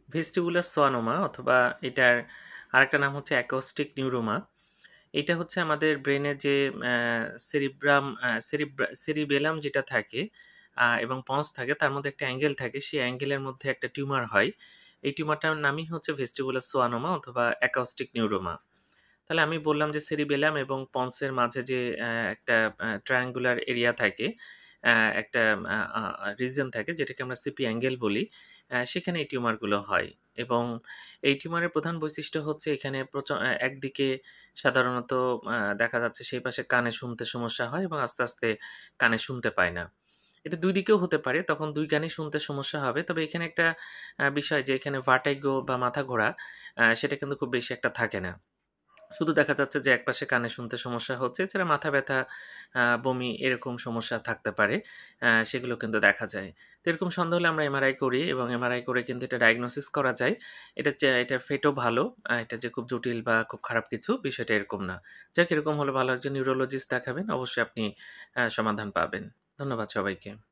Vestibular সোয়ানোমা অথবা এটার আরেকটা নাম হচ্ছে অ্যাকোস্টিক নিউরোমা। এটা হচ্ছে আমাদের ব্রেনে যে সেরিবেলাম যেটা থাকে এবং পন্স থাকে, তার মধ্যে একটা অ্যাঙ্গেল থাকে, সেই অ্যাঙ্গেলের মধ্যে একটা টিউমার হয়। এই টিউমারটার নামই হচ্ছে ভেস্টিবুলার সোয়ানোমা অথবা অ্যাকোস্টিক নিউরোমা। তাহলে আমি বললাম যে সেরিবেলাম এবং পন্সের মাঝে যে একটা ট্রায়াঙ্গুলার এরিয়া থাকে, একটা রিজন থাকে যেটাকে আমরা সিপি অ্যাঙ্গেল বলি। সেখানে এই টিউমারগুলো হয় এবং এই টিউমারের প্রধান বৈশিষ্ট্য হচ্ছে এখানে একদিকে সাধারণত দেখা যাচ্ছে সেই পাশে কানে শুনতে সমস্যা হয় এবং আস্তে আস্তে কানে শুনতে পায় না। এটা দুই দিকেও হতে পারে, তখন দুই কানেই শুনতে সমস্যা হবে। তবে এখানে একটা বিষয় যে এখানে ভার্টিগো বা মাথা ঘোরা সেটা কিন্তু খুব বেশি একটা থাকে না। শুধু দেখা যাচ্ছে যে একপাশে কানে শুনতে সমস্যা হচ্ছে, এছাড়া মাথা ব্যথা, বমি এরকম সমস্যা থাকতে পারে। সেগুলো কিন্তু দেখা যায়। তো এরকম সন্দেহ হলে আমরা এমআরআই করি এবং এমআরআই করে কিন্তু এটা ডায়াগনোসিস করা যায়। এটার ফেটও ভালো। এটা যে খুব জটিল বা খুব খারাপ কিছু, বিষয়টা এরকম না। যাক, এরকম হলে ভালো একজন নিউরোলজিস্ট দেখাবেন। অবশ্যই আপনি সমাধান পাবেন। ধন্যবাদ সবাইকে।